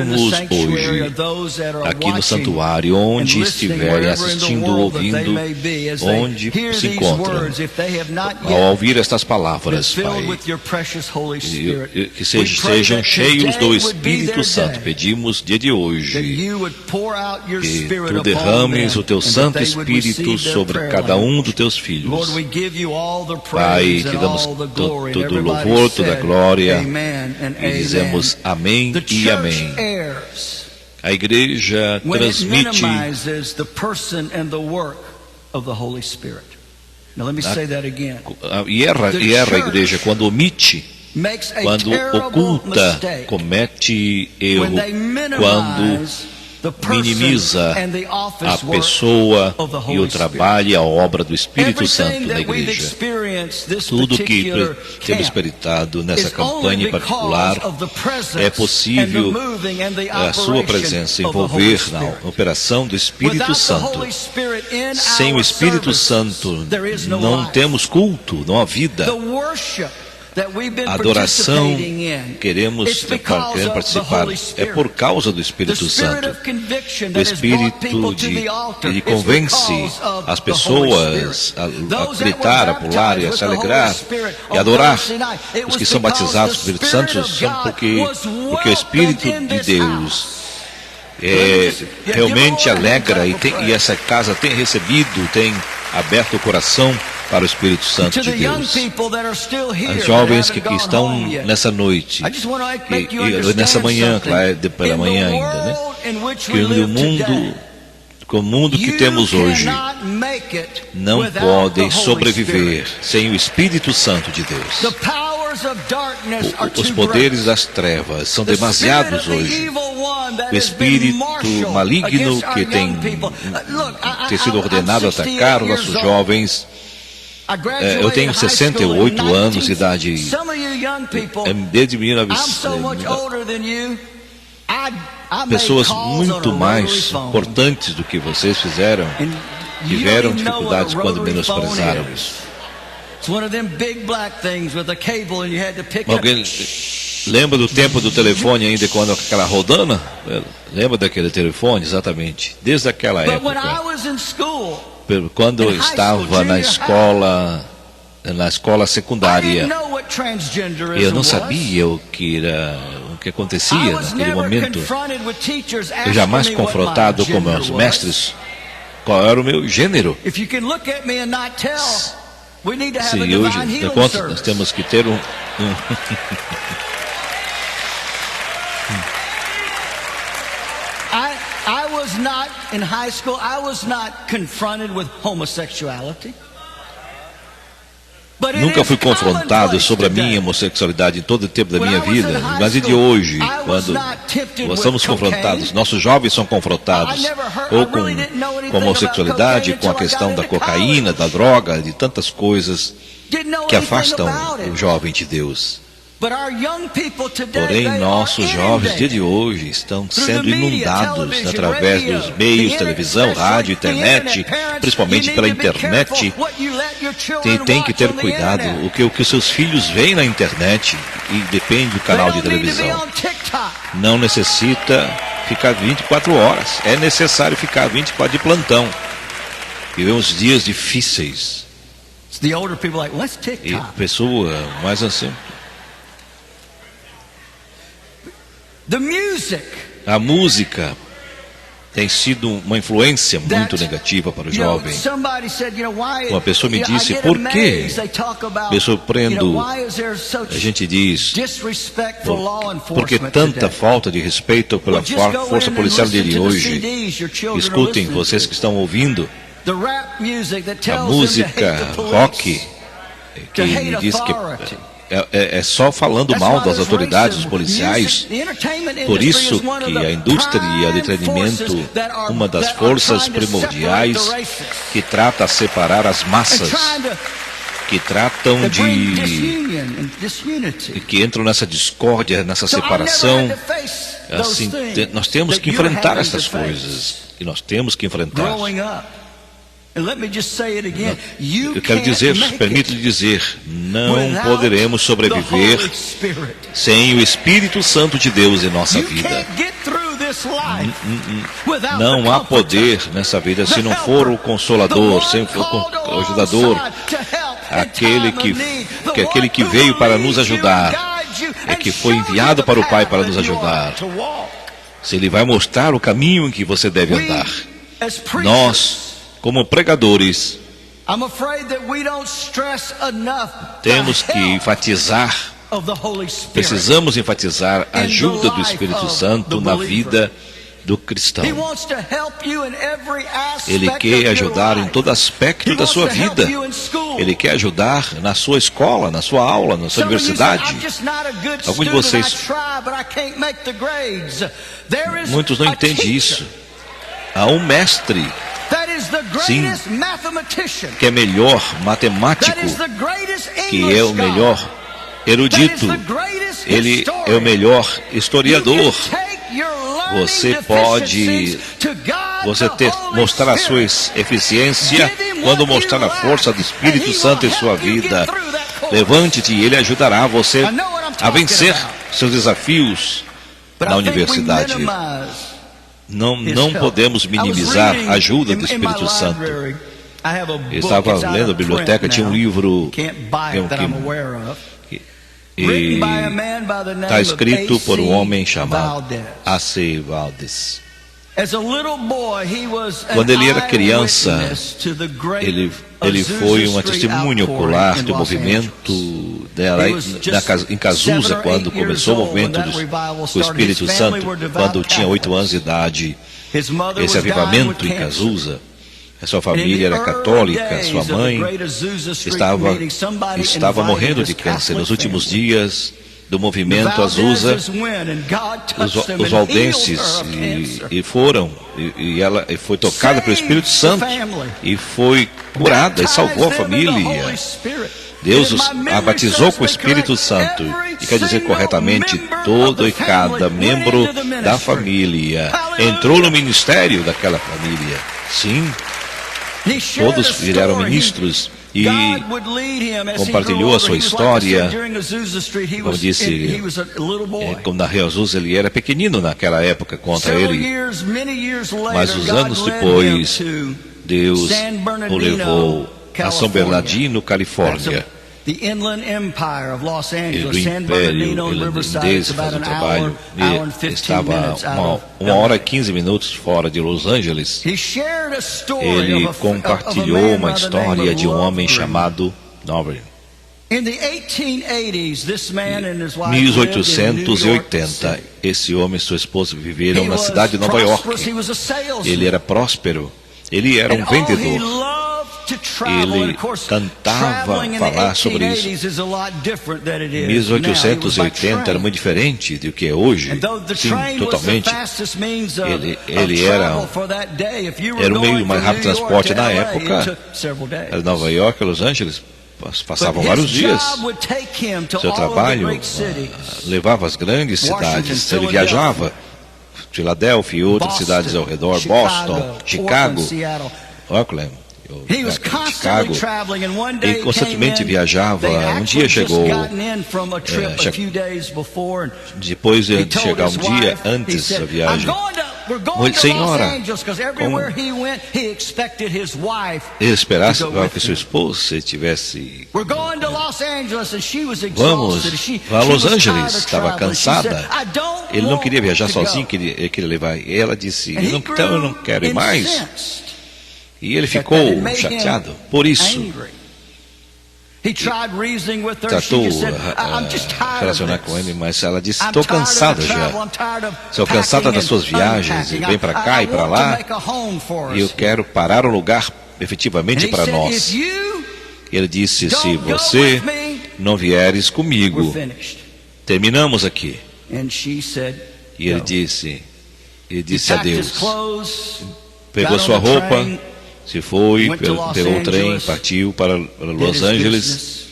hoje, aqui no santuário, onde estiverem assistindo, ouvindo, onde se encontram, ao ouvir estas palavras, Pai, que sejam cheios do Espírito Santo. Pedimos dia de hoje que Tu derrames o Teu Santo Espírito sobre cada um dos Teus filhos. Pai, te damos todo o louvor, toda a glória, e dizemos amém e amém. A igreja transmite e erra a igreja quando omite, quando oculta, comete erro, quando minimiza a pessoa e o trabalho e a obra do Espírito Santo na igreja. Tudo que temos experimentado nessa campanha em particular é possível a sua presença envolver na operação do Espírito Santo. Sem o Espírito Santo não temos culto, não há vida. A adoração queremos participar é por causa do Espírito Santo. O Espírito ele convence as pessoas a gritar, a pular e a se alegrar e adorar. Os que são batizados pelo Espírito Santo são porque o Espírito de Deus realmente alegra e essa casa tem recebido, tem aberto o coração para o Espírito Santo de Deus. As jovens que estão nessa noite, nessa manhã, claro, pela manhã ainda, né? Que o mundo que temos hoje não pode sobreviver sem o Espírito Santo de Deus. Os poderes das trevas são demasiados hoje. O espírito maligno que tem sido ordenado a atacar os nossos jovens. Eu tenho 68 anos de idade. Desde 1900. Pessoas muito mais importantes do que vocês tiveram dificuldades quando menosprezaram isso. Alguém lembra do tempo do telefone ainda, quando aquela rodana? Lembra daquele telefone? Exatamente. Desde aquela época. Quando eu estava na escola secundária, eu não sabia o que acontecia naquele momento. Eu jamais confrontado com meus mestres qual era o meu gênero. Se hoje, enquanto nós temos que ter I was not in high school. I was not confronted with homosexuality. Nunca fui confrontado sobre a minha homossexualidade em todo o tempo da minha vida, mas e de hoje, quando nós somos confrontados, nossos jovens são confrontados ou com homossexualidade, com a questão da cocaína, da droga, de tantas coisas que afastam o jovem de Deus. Porém, nossos jovens de hoje estão sendo inundados através dos meios, televisão, rádio, internet, principalmente pela internet. Tem que ter cuidado o que os seus filhos veem na internet, e depende do canal de televisão. Não necessita ficar 24 horas, é necessário ficar 24 de plantão. Vivemos dias difíceis. E pessoa mais assim. A música tem sido uma influência muito negativa para o jovem. Uma pessoa me disse, por que? Me surpreendo. A gente diz, por que tanta falta de respeito pela força policial dele hoje? Escutem, vocês que estão ouvindo, a música rock que me diz que é só falando mal das autoridades, dos policiais. Por isso que a indústria e o entretenimento, uma das forças primordiais que trata de separar as massas, que tratam que entram nessa discórdia, nessa separação. Assim, nós temos que enfrentar essas coisas, e nós temos que enfrentar. Eu quero dizer, permito-lhe dizer, não poderemos sobreviver sem o Espírito Santo de Deus em nossa vida. Não há poder nessa vida se não for o Consolador, se não for o ajudador, aquele que veio para nos ajudar, que foi enviado para o Pai para nos ajudar. Se Ele vai mostrar o caminho em que você deve andar. Nós, como pregadores, temos que enfatizar, precisamos enfatizar a ajuda do Espírito Santo na vida do cristão. Ele quer ajudar em todo aspecto da sua vida. Ele quer ajudar na sua escola, na sua aula, na sua universidade. Alguns de vocês, muitos não entendem isso. Há um mestre, sim, que é melhor matemático, que é o melhor erudito, ele é o melhor historiador. Você pode mostrar a sua eficiência quando mostrar a força do Espírito Santo em sua vida. Levante-te e Ele ajudará você a vencer seus desafios na universidade. Não podemos minimizar a ajuda do Espírito Santo. Eu estava lendo a biblioteca, tinha um livro e está escrito por um homem chamado A.C. Valdez. Quando ele era criança, ele foi uma testemunha ocular do movimento dela em Cazuza, quando começou o movimento do Espírito Santo, quando tinha 8 anos de idade, esse avivamento em Cazuza. A sua família era católica, sua mãe estava morrendo de câncer. Nos últimos dias do movimento Azusa, os valdenses e ela foi tocada pelo Espírito Santo e foi curada e salvou a família. Deus a batizou com o Espírito Santo, e quer dizer corretamente, todo e cada membro da família entrou no ministério daquela família. Sim. Todos viraram ministros e compartilhou a sua história. Como disse, como na Rua Azusa, ele era pequenino naquela época contra ele. Mas os anos depois, Deus o levou a São Bernardino, Califórnia. E do Império Irlandês faz um trabalho. Estava 1 hora e 15 minutos fora de Los Angeles. Ele compartilhou uma história de um homem chamado Norberg. Em 1880, esse homem e sua esposa viveram na cidade de Nova York. Ele era próspero. Ele era um vendedor. Ele cantava falar sobre isso. 1880 era muito diferente do que é hoje. Sim, totalmente. Ele era o meio mais rápido de transporte na época. Era Nova York, Los Angeles. Passavam vários dias. Seu trabalho levava às grandes cidades. Ele viajava. Filadélfia e outras cidades ao redor. Boston, Chicago, Oakland. Chicago, e constantemente viajava. Um dia chegou, depois de chegar um dia antes da viagem, senhora, ele esperasse que sua esposa estivesse. Vamos a Los Angeles. Estava cansada. Ele não queria viajar sozinho, queria levar. E ela disse: então eu não quero ir mais. E ele ficou chateado por isso. Tratou relacionar com ele, mas ela disse: estou cansada já. Estou cansada das suas viagens, e vem para cá e para lá. E eu quero parar um lugar efetivamente para nós. E ele disse: se você não vieres comigo, terminamos aqui. E ele disse a Deus. Pegou sua roupa, se foi, pegou o trem, partiu para Los Angeles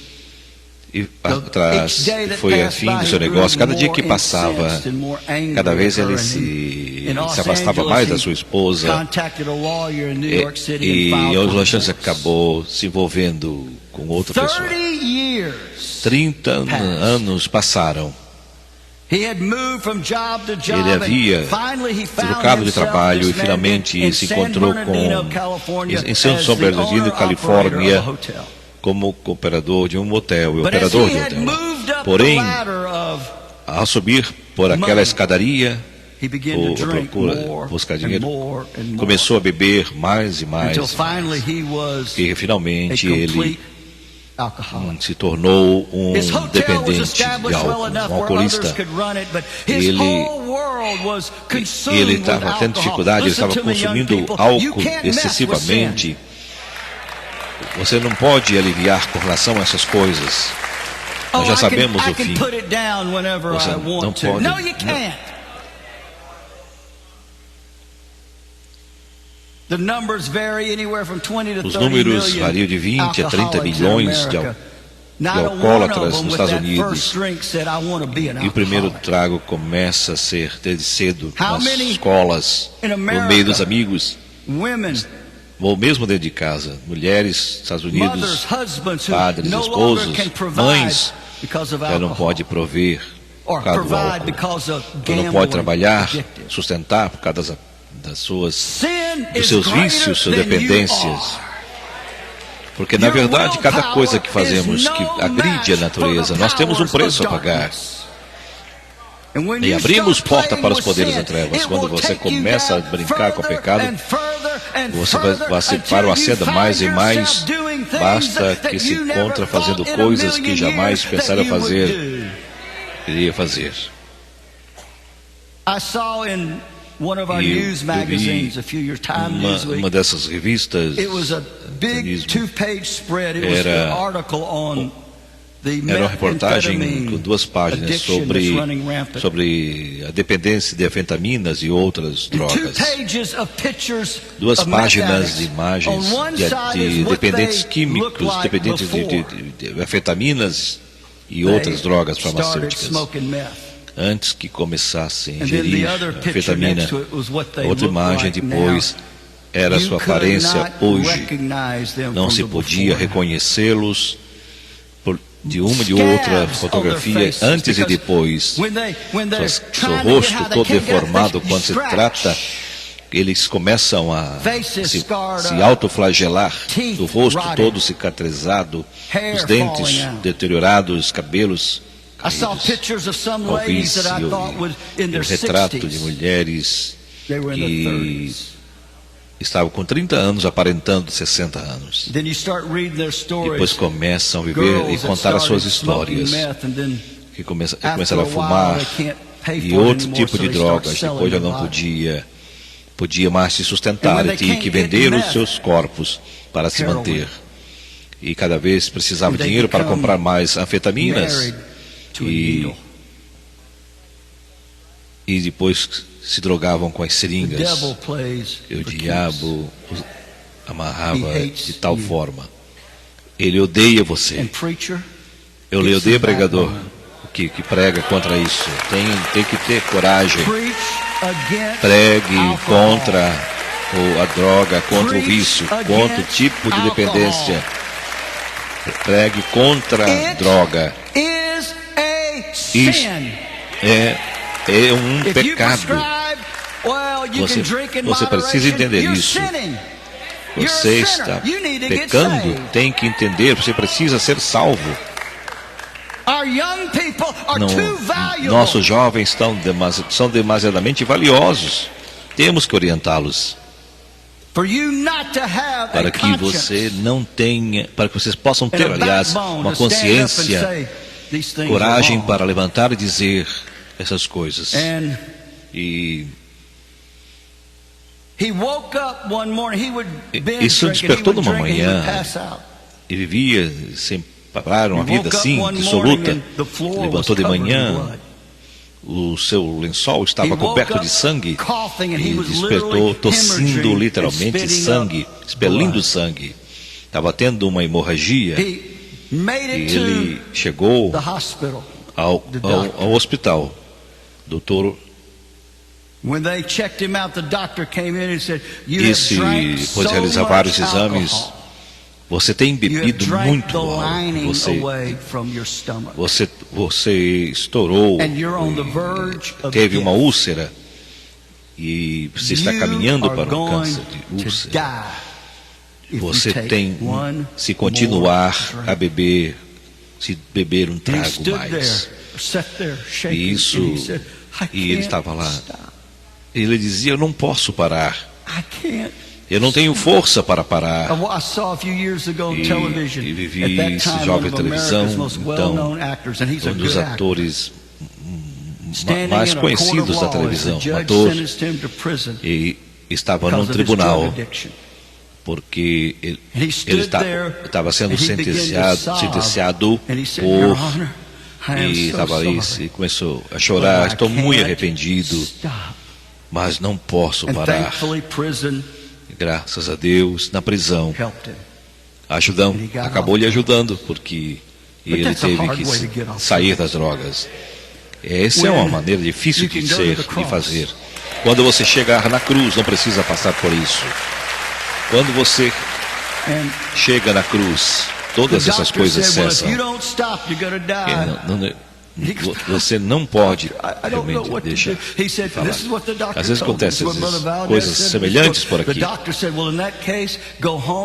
e atrás foi a fim do seu negócio. Cada dia que passava, cada vez ele se se afastava mais da sua esposa, e em Los Angeles acabou se envolvendo com outra pessoa. 30 anos passaram. Ele havia trocado de trabalho e finalmente se encontrou em San Bernardino, Califórnia, como operador de um motel e operador de um hotel. Porém, ao subir por aquela escadaria, buscar dinheiro, começou a beber mais e mais, e finalmente ele se tornou um dependente de álcool, um alcoolista. Ele estava tendo dificuldade, ele estava consumindo álcool excessivamente. Você não pode aliviar com relação a essas coisas. Nós já sabemos o fim. Você não pode. Os números variam de 20 a 30 milhões de alcoólatras nos Estados Unidos. E o primeiro trago começa a ser desde cedo nas escolas, no meio dos amigos, ou mesmo dentro de casa. Mulheres nos Estados Unidos, padres, esposos, mães, já não pode prover por causa do álcool. Não pode trabalhar, sustentar por causa dos seus vícios, suas dependências. Porque, na verdade, cada coisa que fazemos que agride a natureza, nós temos um preço a pagar. E abrimos porta para os poderes das trevas. Quando você começa a brincar com o pecado, você vai para uma seda mais e mais. Basta que se encontra fazendo coisas que jamais pensaram iria fazer. Uma dessas revistas era uma reportagem com 2 páginas sobre a dependência de anfetaminas e outras drogas. 2 páginas de imagens de dependentes químicos, dependentes de anfetaminas e outras drogas farmacêuticas, antes que começassem a ingerir anfetamina. Outra imagem depois era a sua aparência hoje. Não se podia reconhecê-los de uma e de outra fotografia, antes e depois. Seu rosto todo deformado, quando se trata, eles começam a se autoflagelar, o rosto todo cicatrizado, os dentes deteriorados, cabelos caídos. O retrato de mulheres que estavam com 30 anos aparentando 60 anos. Depois começam a viver e contar as suas histórias, que começaram a fumar e outro tipo de drogas. Depois já não podia mais se sustentar e tinha que vender os seus corpos para se manter. E cada vez precisava de dinheiro para comprar mais anfetaminas. E depois se drogavam com as seringas. E o diabo os amarrava de tal forma. Ele odeia você. Eu lhe odeio, pregador, que prega contra isso. Tem que ter coragem. Pregue contra a droga, contra o vício, contra o tipo de dependência. Pregue contra a droga. Isso é um pecado. Você precisa entender isso. Você está pecando, tem que entender, você precisa ser salvo. Nossos jovens são demasiadamente valiosos. Temos que orientá-los. Para que você não tenha, para que vocês possam ter, aliás, uma consciência, coragem para levantar e dizer essas coisas. Isso despertou numa manhã. Ele vivia sem parar, uma vida assim, dissoluta. Levantou de manhã, o seu lençol estava coberto de sangue. E despertou tossindo literalmente sangue, expelindo sangue. Estava tendo uma hemorragia. E ele chegou ao hospital. Doutor Disse, depois de realizar vários exames, você tem bebido muito álcool, você estourou, teve uma úlcera e você está caminhando para um câncer de úlcera. Você tem, se continuar a beber, se beber um trago mais. E ele estava lá. Ele dizia, eu não posso parar. Eu não tenho força para parar. E vivi esse jovem televisão, então, um dos atores mais conhecidos da televisão, um ator, e estava num tribunal, porque ele estava sendo sentenciado por... E estava ali, e começou a chorar, estou muito arrependido, mas não posso parar. Graças a Deus, na prisão, acabou lhe ajudando, porque ele teve que sair das drogas. Essa é uma maneira difícil de fazer. Quando você chegar na cruz, não precisa passar por isso. Quando você chega na cruz, todas essas coisas cessam. Você não pode realmente deixar falar. Às vezes acontecem coisas semelhantes por aqui.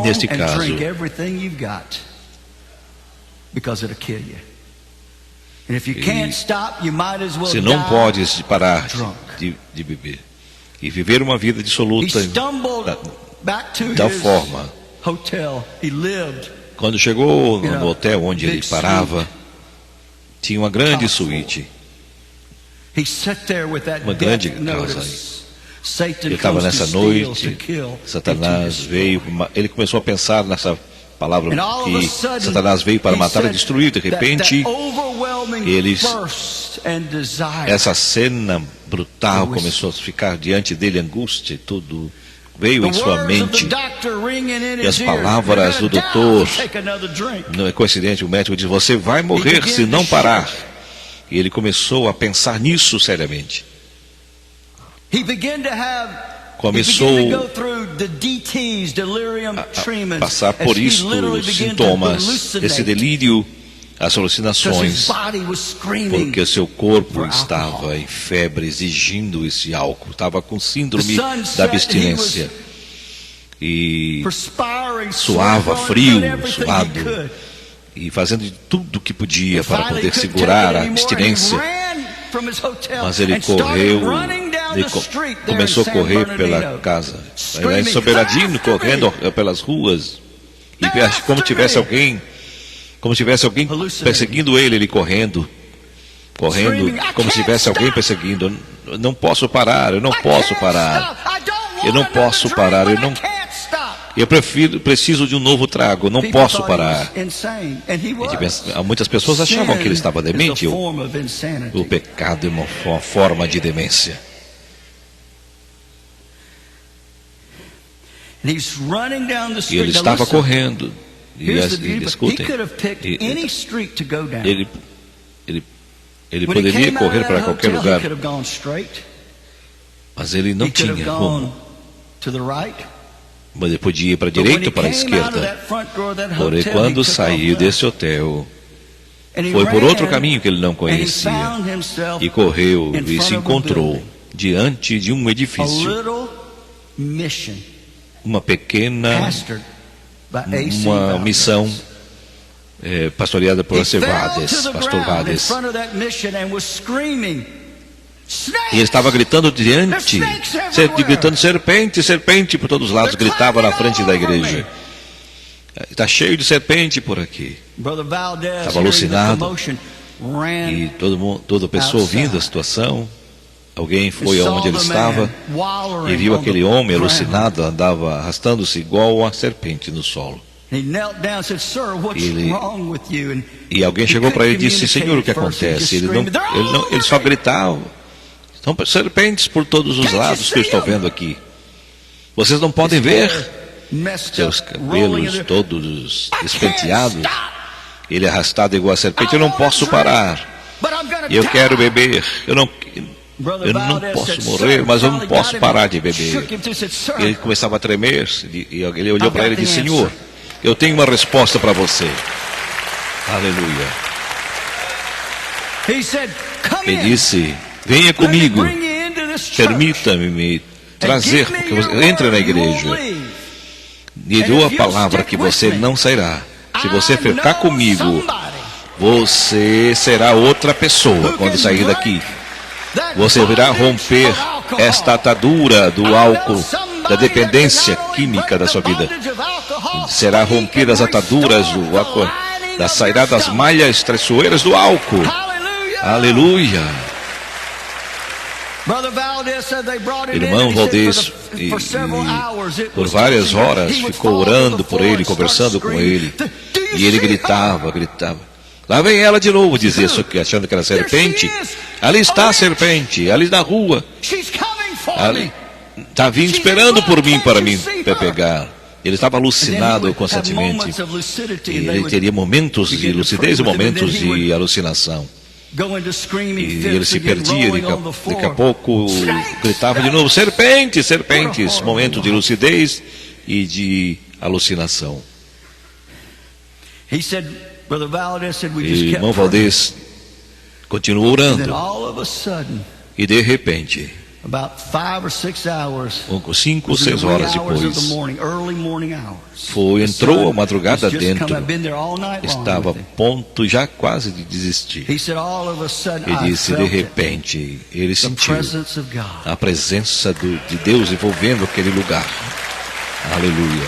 Neste caso, se não podes parar de beber e viver uma vida dissoluta da forma. Quando chegou no hotel onde ele parava, tinha uma grande suíte, uma grande casa. Ele estava nessa noite, Satanás veio, ele começou a pensar nessa palavra que Satanás veio para matar e destruir. De repente, essa cena brutal começou a ficar diante dele, angústia e tudo veio em sua mente. E as palavras do doutor, não é coincidente, o médico diz, você vai morrer se não parar. E ele começou a pensar nisso seriamente. Começou a passar por isso, os sintomas, esse delírio, as alucinações, porque o seu corpo estava em febre, exigindo esse álcool, estava com síndrome da abstinência, e suava frio, suado, e fazendo tudo o que podia para poder segurar a abstinência. Mas ele começou a correr pela casa, era ensoberadinho, correndo pelas ruas, e como tivesse alguém perseguindo ele correndo, como se tivesse alguém perseguindo. Eu não posso parar, eu não posso parar, eu preciso de um novo trago, eu não posso parar. Muitas pessoas achavam que ele estava demente. O pecado é uma forma de demência. E ele estava correndo. E escutem, ele poderia correr para qualquer lugar, mas ele não tinha como. Mas ele podia ir para a direita ou para a esquerda. Porém, quando saiu desse hotel, foi por outro caminho que ele não conhecia, e correu e se encontrou diante de um edifício, uma pequena missão pastoreada por pastor Vades. E ele estava gritando gritando serpente, serpente por todos os lados, gritava na frente da igreja. Está cheio de serpente por aqui. Estava alucinado. E toda pessoa ouvindo a situação, alguém foi aonde ele estava e viu aquele homem alucinado, andava arrastando-se igual uma serpente no solo. E alguém chegou para ele e disse, Senhor, o que acontece? Ele só gritava. São serpentes por todos os lados que eu estou vendo aqui. Vocês não podem ver seus cabelos todos despenteados. Ele é arrastado igual a serpente. Eu não posso parar. Eu quero beber. eu não posso morrer, mas eu não posso parar de beber. Ele começava a tremer, e ele olhou para ele e disse: Senhor, eu tenho uma resposta para você. Aleluia. Ele disse: venha comigo, permita-me me trazer, porque você entra na igreja. E dou a palavra que você não sairá. Se você ficar comigo, você será outra pessoa quando sair daqui. Você irá romper esta atadura do álcool, da dependência química da sua vida. Será romper as ataduras do álcool, sairá das malhas traiçoeiras do álcool. Aleluia. Irmão Valdez, por várias horas, ficou orando por ele, conversando com ele. E ele gritava. Lá vem ela de novo, dizia, achando que era serpente. Ali está a serpente, ali na rua. Ali está vindo esperando por mim para me pegar. Ele estava alucinado constantemente. Ele teria momentos de lucidez e momentos de alucinação. E ele se perdia, daqui a pouco gritava de novo: serpentes, serpentes. Momentos de lucidez e de alucinação. E irmão Valdez continuou orando. E de repente, 5 ou 6 horas depois, entrou a madrugada dentro, estava a ponto já quase de desistir. E disse: de repente, ele sentiu a presença de Deus envolvendo aquele lugar. Aleluia.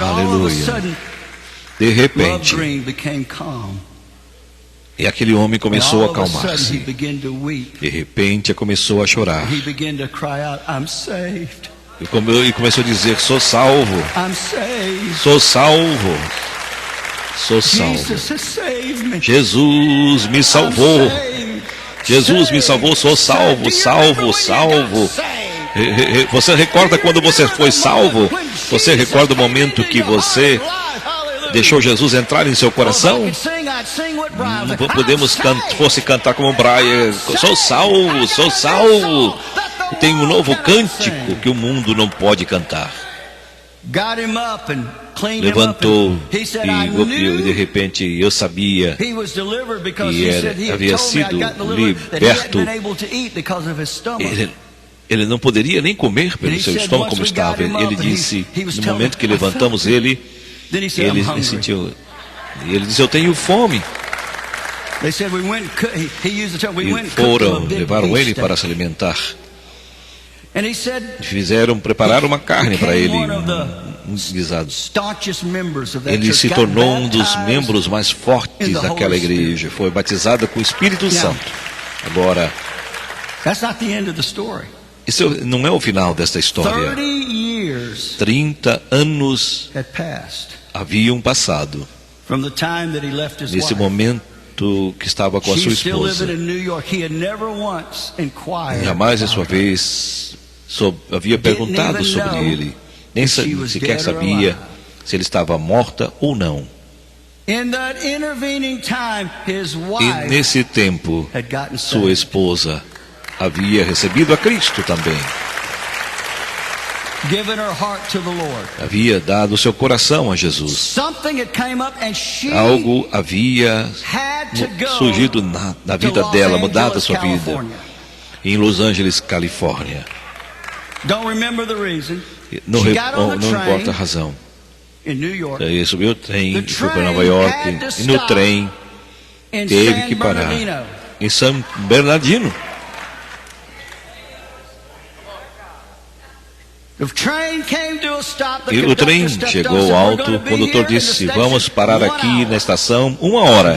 Aleluia. De repente, e aquele homem começou a acalmar-se. De repente, começou a chorar. E começou a dizer: sou salvo. Sou salvo. Sou salvo. Jesus me salvou. Jesus me salvou. Sou salvo, salvo, salvo. Você recorda quando você foi salvo? Você recorda o momento que você deixou Jesus entrar em seu coração? Não podemos fosse cantar como Brian: sou salvo, sou salvo. Tem um novo cântico que o mundo não pode cantar. Levantou e de repente eu sabia que ele havia sido liberto. Ele não poderia nem comer pelo seu estômago como estava. Ele disse, no momento que levantamos ele sentiu. Ele disse: eu tenho fome. E levaram ele para se alimentar. Prepararam uma carne para ele, um guisado. Ele se tornou um dos membros mais fortes daquela igreja. Foi batizado com o Espírito Santo. Agora, isso não é o final desta história. 30 anos haviam passado nesse momento que estava com a sua esposa. Jamais, em sua vez, havia perguntado sobre ele. Nem sequer sabia se ele estava morta ou não. E nesse tempo, sua esposa havia recebido a Cristo também. Havia dado seu coração a Jesus. Algo havia surgido na vida dela, mudado a sua vida. Em Los Angeles, Califórnia. Não importa a razão. Ele subiu o trem, foi para Nova York, e no trem teve que parar em San Bernardino. E o trem chegou alto. O condutor disse: vamos parar aqui na estação 1 hora.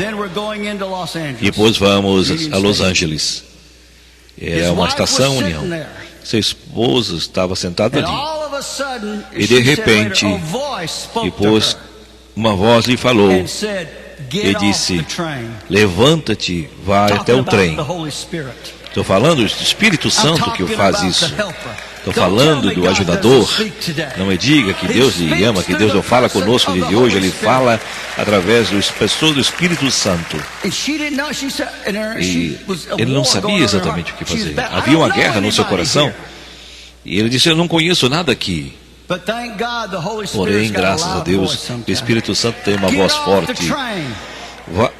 E depois vamos a Los Angeles. Era uma estação União. Seu esposo estava sentado ali. E de repente, depois uma voz lhe falou e disse: levanta-te, vai até o trem. Estou falando do Espírito Santo que faz isso. Estou falando do ajudador. Não me diga que Deus lhe ama, que Deus não fala conosco de hoje. Ele fala através do pessoa do Espírito Santo. E ele não sabia exatamente o que fazer. Havia uma guerra no seu coração. E ele disse, eu não conheço nada aqui. Porém, graças a Deus, o Espírito Santo tem uma voz forte.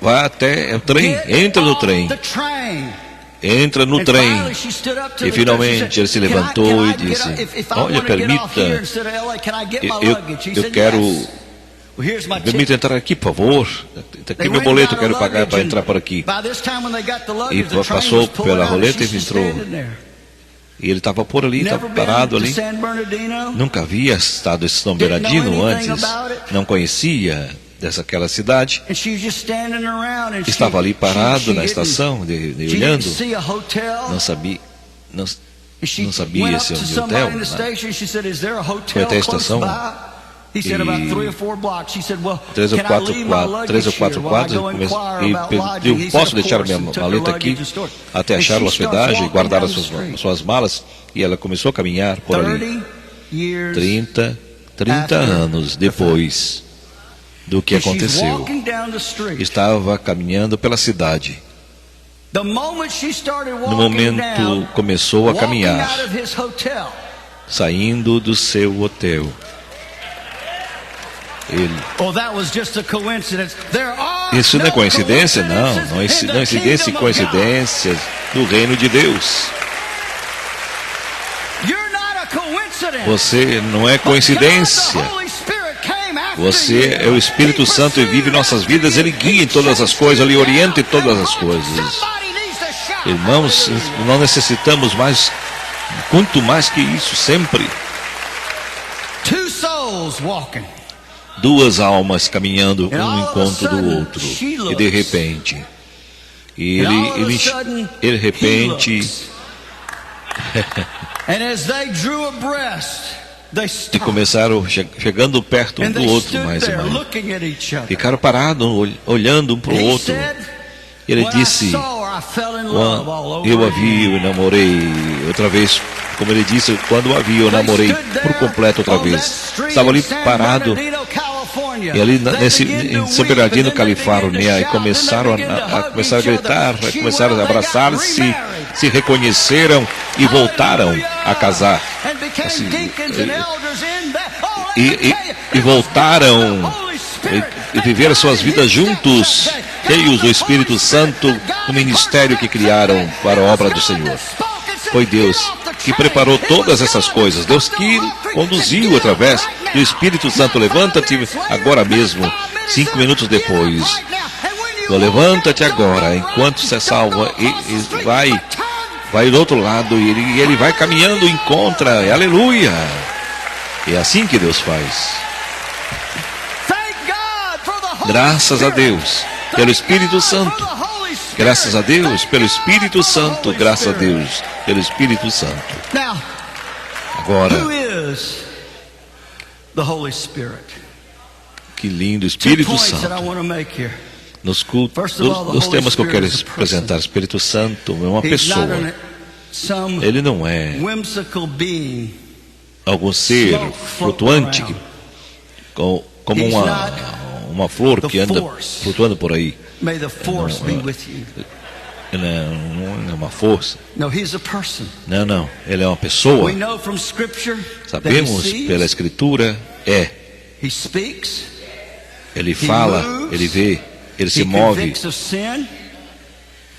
Vá até o trem, entra no trem. Entra no trem. E finalmente ele se levantou e disse, olha, permita, eu quero, permita entrar aqui, por favor. Está aqui meu boleto, eu quero pagar para entrar por aqui. E passou pela roleta e entrou. E ele estava por ali, estava parado ali. Nunca havia estado em São Bernardino antes. Não conhecia daquela cidade. Estava ali parado na estação, olhando. Não sabia se era um hotel. Foi até a estação. E 3 ou 4 quadros, e pediu, posso deixar minha maleta aqui até achar a hospedagem e guardar as suas malas? E ela começou a caminhar por ali. 30 anos depois do que aconteceu, estava caminhando pela cidade. No momento começou a caminhar, saindo do seu hotel. Isso não é coincidência? Não existe coincidências no reino de Deus. Você não é coincidência. Você é o Espírito Santo e vive nossas vidas. Ele guia em todas as coisas, Ele orienta em todas as coisas. Irmãos, nós necessitamos mais, muito mais que isso, sempre. Duas almas caminhando um encontro do outro. E de repente, de repente, e começaram chegando perto um do outro, mais e mais. Ficaram parados, olhando um para o outro. Ele disse, eu a vi, eu namorei outra vez. Como ele disse, quando a vi, eu namorei por completo outra vez. Estava ali parado, e ali em São Bernardino, Califórnia, e começaram a gritar, começaram a abraçar-se, se reconheceram e voltaram a casar. Assim, e voltaram e viveram suas vidas juntos, cheios do Espírito Santo, no ministério que criaram para a obra do Senhor. Foi Deus que preparou todas essas coisas. Deus que conduziu através do Espírito Santo. Levanta-te agora mesmo, 5 minutos depois. Levanta-te agora, enquanto você salva, e vai do outro lado, e ele vai caminhando, encontra, aleluia. É assim que Deus faz. Graças a Deus pelo Espírito Santo. Graças a Deus pelo Espírito Santo. Graças a Deus pelo Espírito Santo. Agora, que lindo Espírito Santo. Nos cultos, os temas que eu quero apresentar, Espírito Santo é uma pessoa. Ele não é algum ser flutuante, como uma flor que anda flutuando por aí. Não é uma força. Não, ele é uma pessoa. Sabemos pela Escritura, ele fala, ele vê, ele se move,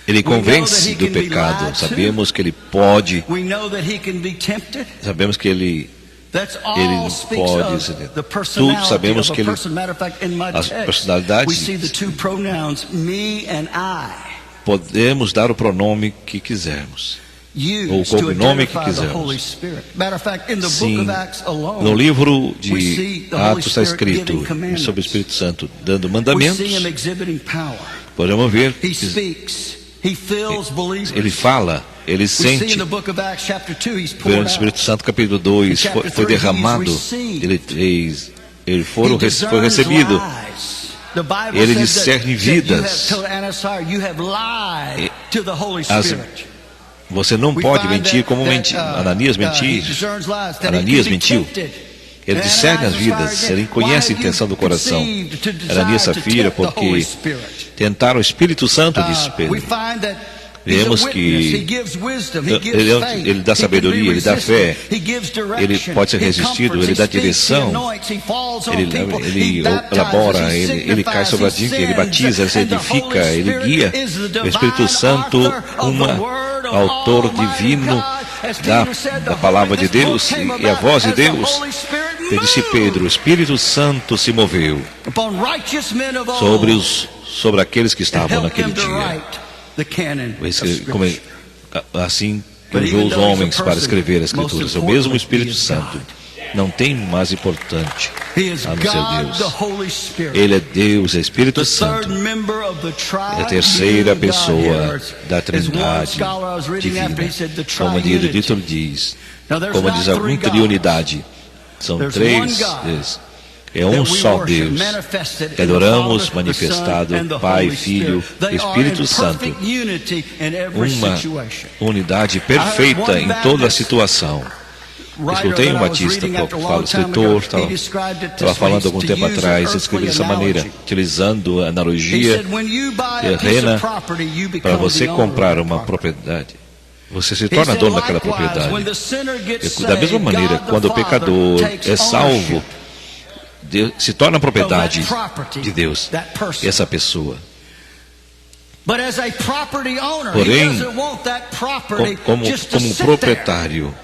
ele convence do pecado. Sabemos que ele pode, sabemos que ele pode, tudo sabemos que as personalidades, podemos dar o pronome que quisermos, ou o cognome que quisermos. Sim, no livro de Atos está escrito sobre o Espírito Santo dando mandamentos. Podemos ver que ele fala, ele sente. O Espírito Santo, capítulo 2, foi derramado, foi recebido. Ele discerne vidas. Você não pode mentir como Ananias mentiu. Ananias mentiu. Ele discerne as vidas, ele conhece a intenção do coração. Ananias e Safira, porque tentaram o Espírito Santo, diz Pedro. Vemos que ele dá sabedoria, ele dá fé, ele pode ser resistido, ele dá direção, ele elabora, ele cai sobre a dica, ele batiza, ele edifica, ele guia. O Espírito Santo, autor divino da palavra de Deus e a voz de Deus. Ele disse Pedro, o Espírito Santo se moveu sobre aqueles que estavam naquele dia. Assim que usou os homens para escrever as Escrituras. O mesmo Espírito Santo. Não tem mais importante a não ser Deus. Ele é Deus, é Espírito Santo. É a terceira pessoa da Trindade divina. Como o erudito diz, como diz algum triunidade. São três Deus. É um só Deus, que adoramos manifestado, Pai, Filho, Espírito Santo. Uma unidade perfeita em toda a situação. Escutei um batista, escritor, estava falando algum tempo atrás, escreveu dessa maneira, utilizando a analogia terrena. Para você comprar uma propriedade, você se torna dono daquela propriedade. Da mesma maneira, quando o pecador é salvo, Deus se torna propriedade de Deus, essa pessoa. Porém, como proprietário,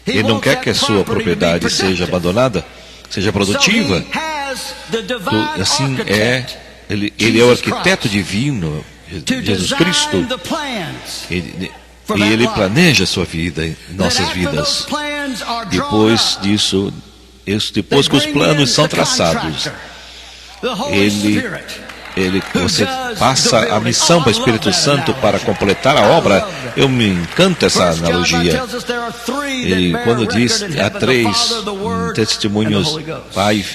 ele não quer que a sua propriedade seja abandonada, seja produtiva. Assim ele é o arquiteto divino, Jesus Cristo. E ele planeja a sua vida, nossas vidas. Depois disso, depois que os planos são traçados, você passa a missão para o Espírito Santo para completar a obra. Eu me encanta essa analogia. Ele, quando diz, há três testemunhos, Pai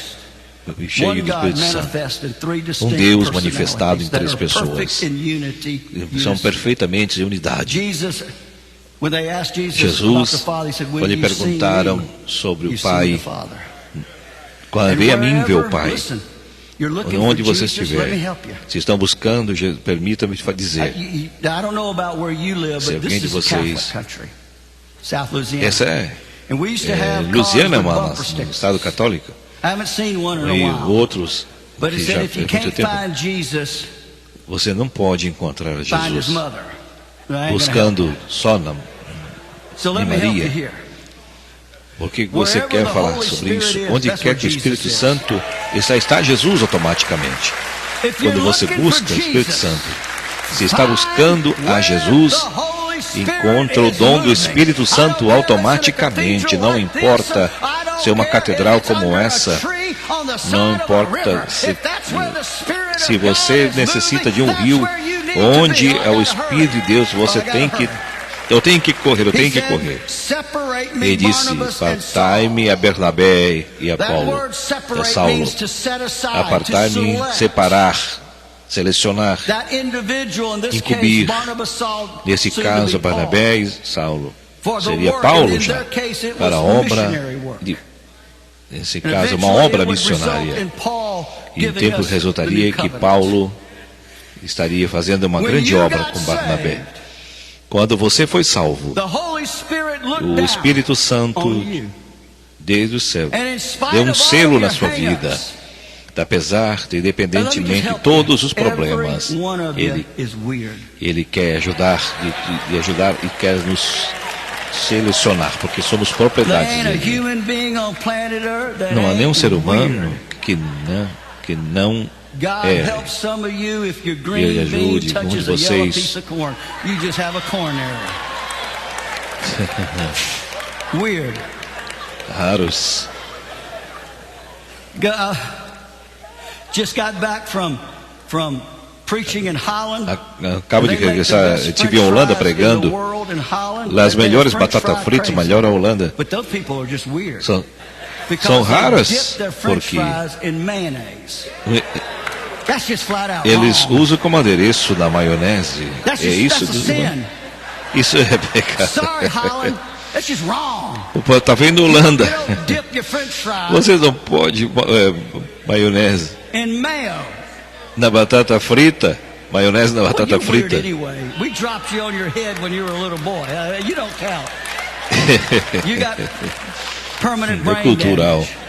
cheio do Espírito Santo. Um Deus manifestado em três pessoas. São perfeitamente em unidade. Jesus, quando lhe perguntaram sobre o Pai, quando vem a mim ver o Pai, onde você estiver, se estão buscando, permita-me dizer, se alguém de vocês, essa Louisiana é um estado católico, e outros que já há muito tempo, você não pode encontrar Jesus buscando só em Maria. Porque você quer falar sobre isso? Onde quer que o Espírito Santo está Jesus automaticamente. Quando você busca o Espírito Santo, se está buscando a Jesus, encontra o dom do Espírito Santo automaticamente. Não importa se é uma catedral como essa, não importa se você necessita de um rio, onde é o Espírito de Deus, eu tenho que correr. Ele disse, apartai-me a Bernabé e a Saulo. Apartai-me, separar, selecionar, incumbir. Nesse caso, Barnabé e Saulo. Seria Paulo já, para a obra, nesse caso, uma obra missionária. E o tempo resultaria que Paulo estaria fazendo uma grande obra com Barnabé. Quando você foi salvo, o Espírito Santo, desde o céu, deu um selo na sua vida. Apesar de, independentemente de todos os problemas, Ele quer ajudar e quer nos selecionar, porque somos propriedade dele. Não há nenhum ser humano que não Ele ajude um de vocês. Raros. Just got back from preaching in Holland. Acabo de regressar, estive em Holanda pregando. As melhores batatas fritas, melhor a Holanda. São raras porque eles usam como adereço na maionese. É isso. Isso é pecado. Sorry, Holland. That's just wrong. Tá vendo, Holanda? You don't dip your French fries Vocês não podem maionese in mayo. na batata frita. Maionese na batata Well, you're weird frita. anyway. We dropped you on your head when you were a little boy. You don't count. You got permanent É brain cultural. damage.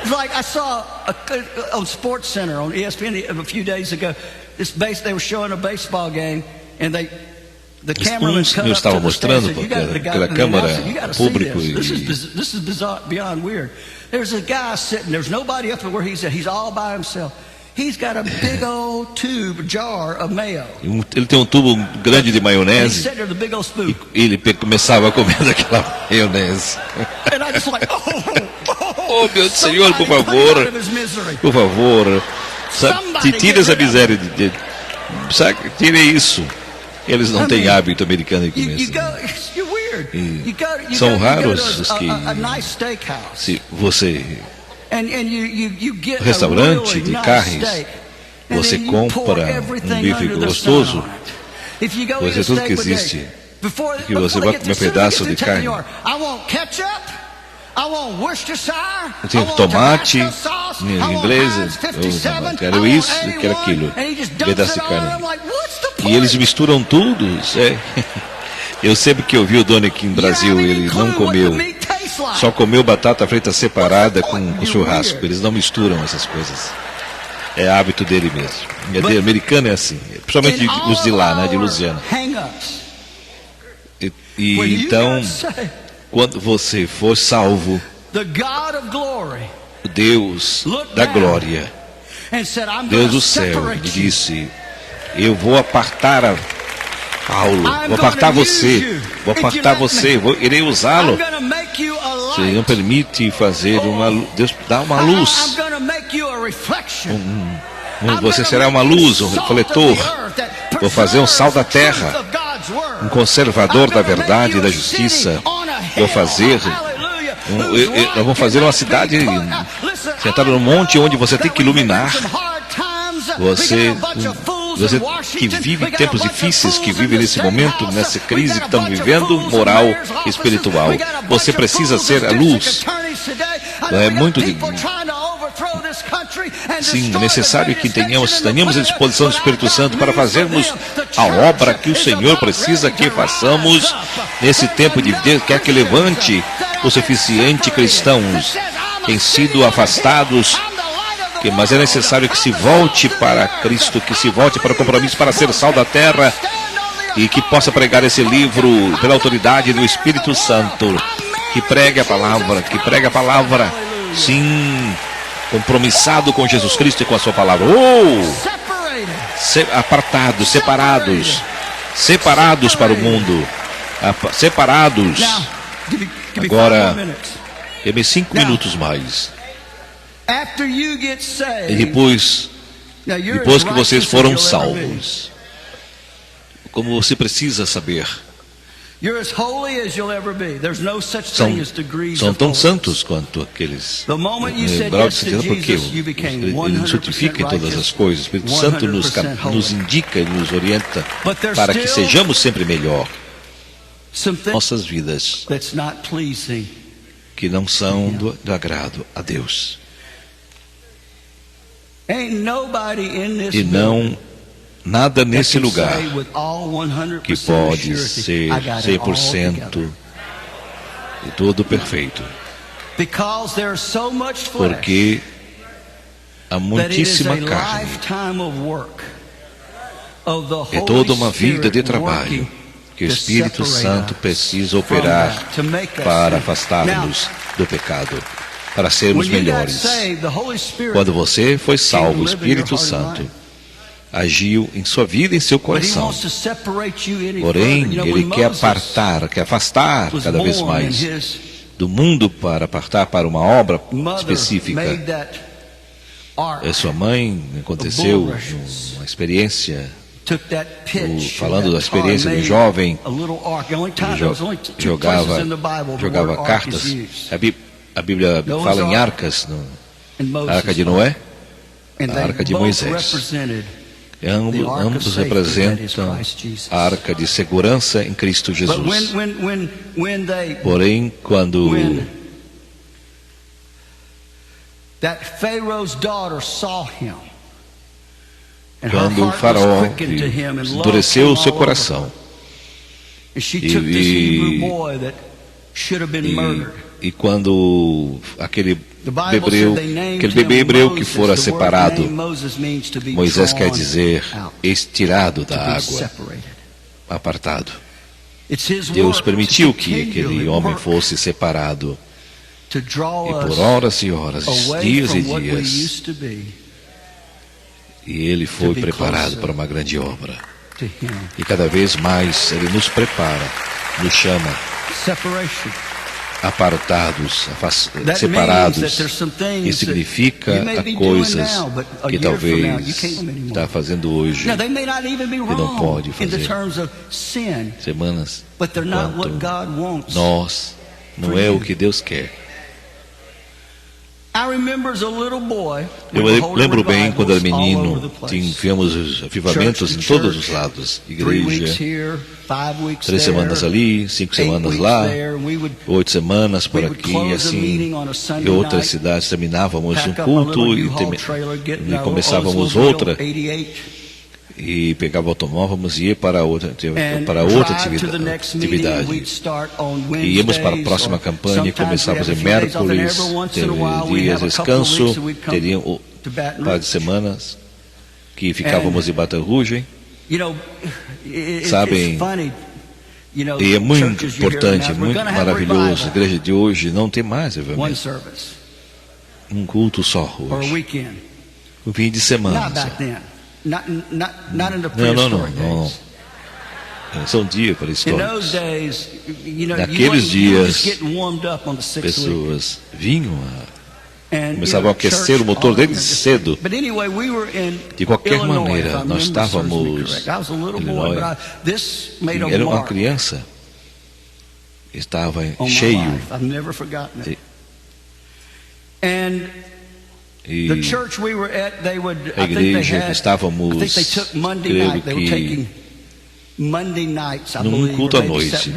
It's like I saw on Sports Center on ESPN a few days ago. They were showing a baseball game, and the cameraman cut Eu up estava to the mostrando stage. pela câmera público This is bizarre, beyond weird. There's a guy sitting. There's nobody up there where he's at. He's all by himself. He's got a big old jar of mayo. Ele tem um tubo grande de And he's maionese sitting there with a big old spoon. e ele começava a comer daquela maionese. And I just like, Oh, meu Senhor, por somebody put him out favor, of his misery. por favor, sabe, tire essa miséria, sabe, tire isso. Eles não têm hábito americano de comer isso. You're weird. São raros os que, a nice steakhouse. se você, And you get restaurante a really de nice carnes, steak, and você then you pour compra everything bife under the gostoso, sun on it. If you go você eat a tudo steak que with existe, before que você vai comer pedaço de carne. I want ketchup. I want Worcestershire. Tem I want tomate, Tabasco sauce, em I want inglês, Heinz 57, eu quero I want isso, eu quero A1, aquilo, and he just dumps pedaço de it on, and carne. I'm like, what's the E point? eles misturam tudo. Eu sempre que eu vi o Doni aqui no Brasil, ele não comeu, só comeu batata frita separada com churrasco. Eles não misturam essas coisas. É hábito dele mesmo. O americano é assim, principalmente os de lá, né, de Louisiana. E então, quando você for salvo, o Deus da glória, Deus do céu, ele disse: eu vou apartar Paulo, vou apartar você, irei usá-lo. Se ele não permite fazer Deus dá uma luz. Você será uma luz, um refletor. Vou fazer um sal da terra, um conservador da verdade e da justiça. Nós vamos fazer uma cidade sentada num monte onde você tem que iluminar. Você que vive tempos difíceis, que vive nesse momento, nessa crise que estamos vivendo, moral e espiritual. Você precisa ser a luz. É muito sim, é necessário que tenhamos a disposição do Espírito Santo para fazermos a obra que o Senhor precisa que façamos nesse tempo de Deus. Quer que levante o suficiente cristãos que têm sido afastados, mas é necessário que se volte para Cristo, que se volte para o compromisso para ser sal da terra e que possa pregar esse livro pela autoridade do Espírito Santo, que pregue a palavra, sim, compromissado com Jesus Cristo e com a sua palavra. Apartados, separados para o mundo, separados. Agora, dê-me 5 minutos mais. E depois que vocês foram salvos, como você precisa saber, são tão santos quanto aqueles grau de santidade, porque ele nos santifica em todas as coisas. O Espírito Santo nos indica e nos orienta para que sejamos sempre melhor. Nossas vidas que não são do agrado a Deus. E não nada nesse lugar que pode ser 100% e todo perfeito, porque há muitíssima carne, é toda uma vida de trabalho que o Espírito Santo precisa operar para afastar-nos do pecado, para sermos melhores. Quando você foi salvo, o Espírito Santo agiu em sua vida e em seu coração. Porém, ele quer afastar cada vez mais do mundo para apartar para uma obra específica. Sua mãe aconteceu uma experiência, falando da experiência de um jovem que jogava cartas. A Bíblia fala em arcas, a arca de Noé, a arca de Moisés. Ambos representam a arca de segurança em Cristo Jesus. Porém, quando o faraó endureceu o seu coração e quando aquele bebê hebreu que fora separado, Moisés quer dizer estirado da água, apartado. Deus permitiu que aquele homem fosse separado, e por horas e horas, dias e dias, e ele foi preparado para uma grande obra. E cada vez mais ele nos prepara, nos chama apartados, separados. Isso significa há coisas que talvez está fazendo hoje que não pode fazer. Semanas enquanto nós não é o que Deus quer. Eu lembro bem quando era menino, tivemos avivamentos em todos os lados. Igreja, 3 semanas ali, 5 semanas lá, 8 semanas por aqui, assim. Em outras cidades terminávamos um culto e começávamos outra. E pegava o automóvel e ia para outra atividade. E íamos para a próxima campanha e começávamos em Mércoles, teve dias de descanso, teriam par de semanas que ficávamos em Baton Rouge. Sabem, e é muito importante, muito maravilhoso. A igreja de hoje não tem mais um culto só hoje. Um fim de semana só. Não. São dias pré-históricos. Naqueles dias, pessoas vinham, começavam a aquecer o motor desde cedo. De qualquer maneira, nós estávamos em Illinois. Era uma criança, estava cheio. E a igreja que estávamos, creio que num culto à noite,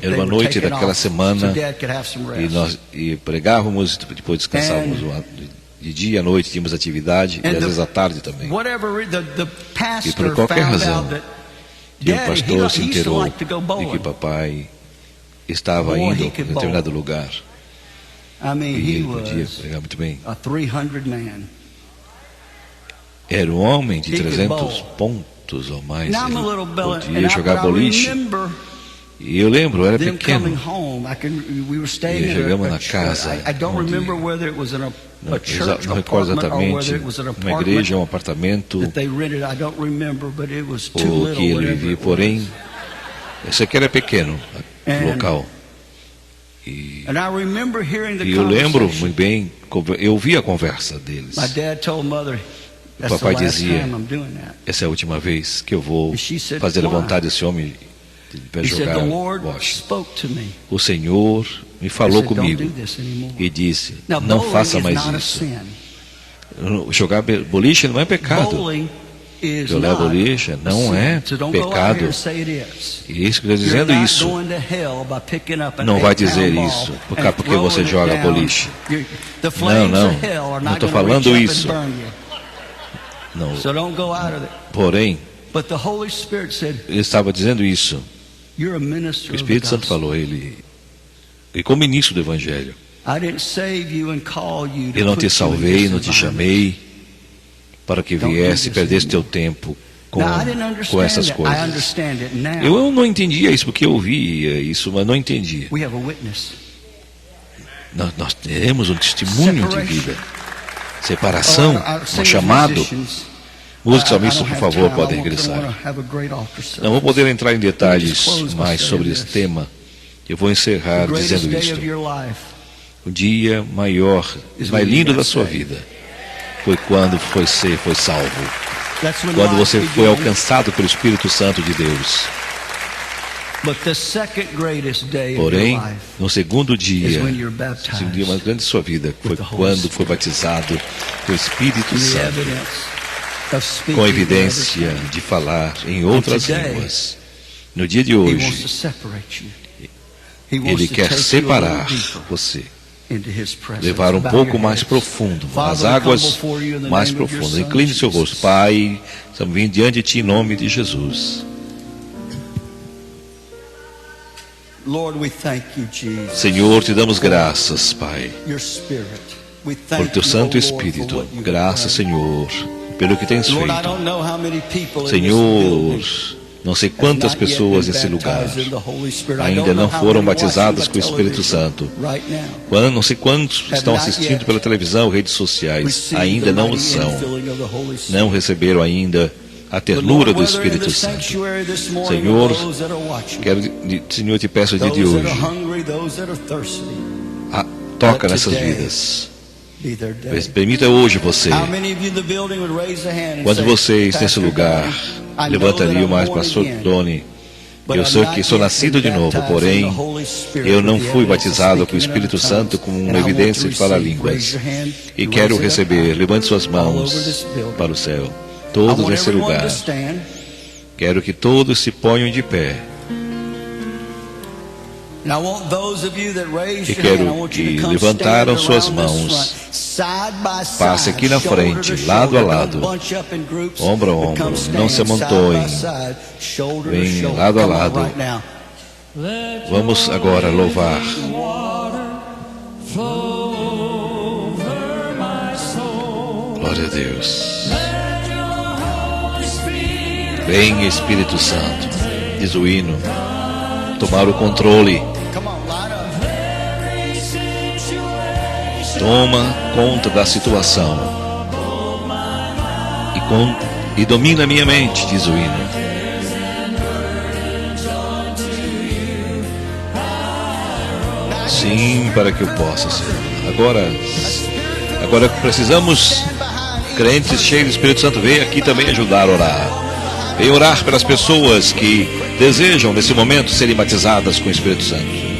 era uma noite daquela semana, e pregávamos, depois descansávamos de dia à noite, tínhamos atividade, e às vezes à tarde também. E por qualquer razão, o pastor se enterou de que papai estava indo a determinado lugar. E ele podia pregar muito bem. Era um homem de 300 pontos ou mais. Ele podia jogar boliche. E eu lembro, eu era pequeno. E chegamos na casa. Não recordo exatamente, uma igreja, um apartamento, ou que ele vivia. Porém, esse aqui era pequeno, o local. E eu lembro muito bem, eu ouvi a conversa deles. O papai dizia, essa é a última vez que eu vou fazer a vontade desse homem para jogar Washington. O Senhor me falou comigo e disse, não faça mais isso. Jogar boliche não é pecado. Jogar boliche não é pecado. E isso que eu estou dizendo isso. Não vai dizer isso porque você joga boliche. Não estou falando isso. Não. Porém, ele estava dizendo isso. O Espírito Santo falou, e como ministro do Evangelho, eu não te salvei, não te chamei para que viesse e perdesse teu tempo com essas coisas. Eu não entendia isso, porque eu ouvia isso, mas não entendia. Nós teremos um testemunho de vida. Separação, um chamado. Os salmistas, por favor, podem regressar. Não vou poder entrar em detalhes mais sobre esse tema. Eu vou encerrar dizendo isto. O dia maior, mais lindo da sua vida foi quando foi salvo. Quando você foi alcançado pelo Espírito Santo de Deus. Porém, no segundo dia mais grande de sua vida, foi quando foi batizado pelo Espírito Santo. com evidência de falar em outras línguas. No dia de hoje, Ele quer separar você, levar um pouco mais profundo, as águas mais profundas. Incline seu rosto. Pai, estamos vindo diante de Ti em nome de Jesus. Senhor, Te damos graças, Pai, por Teu Santo Espírito. Graças, Senhor, pelo que Tens feito. Senhor, não sei quantas pessoas nesse lugar ainda não foram batizadas com o Espírito Santo. Não sei quantos estão assistindo pela televisão, redes sociais, ainda não o são. Não receberam ainda a ternura do Espírito Santo. Senhor, Senhor, te peço o dia de hoje, toca nessas vidas. Permita hoje você, quando vocês nesse lugar levantariam mais, Pastor Doni, eu sei que sou nascido de novo, porém eu não fui batizado com o Espírito Santo com uma evidência de falar línguas, e quero receber. Levante suas mãos para o céu, todos nesse lugar. Quero que todos se ponham de pé. E quero que levantaram suas mãos, passe aqui na frente, lado a lado, ombro a ombro, não se amontoem, vem lado a lado. Vamos agora louvar. Glória a Deus. Vem, Espírito Santo, diz o hino, tomar o controle. Toma conta da situação e domina minha mente, diz o hino. Sim, para que eu possa ser. Agora precisamos, crentes cheios do Espírito Santo, vem aqui também ajudar a orar. Vem orar pelas pessoas que desejam nesse momento serem batizadas com o Espírito Santo.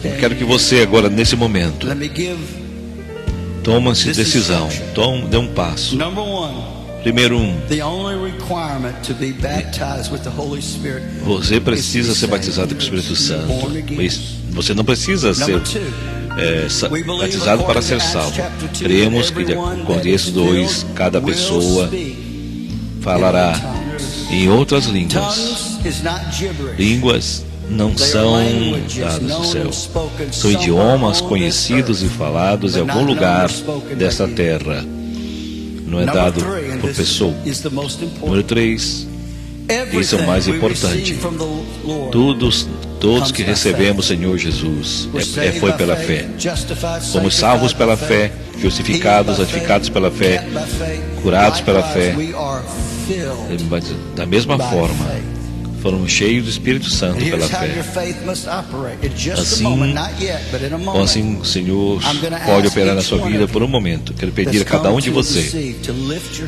Eu quero que você agora, nesse momento, tome essa decisão, dê um passo. Primeiro, você precisa ser batizado com o Espírito Santo. Você não precisa ser batizado para ser salvo. Cremos que, de acordo com Êxodo 2, cada pessoa falará em outras línguas. Línguas não são dados do céu. São idiomas conhecidos e falados em algum lugar desta terra. Não é dado por pessoa. Número 3, isso é o mais importante. Todos que recebemos, Senhor Jesus, foi pela fé. Fomos salvos pela fé, justificados, santificados pela fé, curados pela fé. Da mesma forma, foram cheios do Espírito Santo pela fé. Assim, o Senhor pode operar na sua vida por um momento. Quero pedir a cada um de você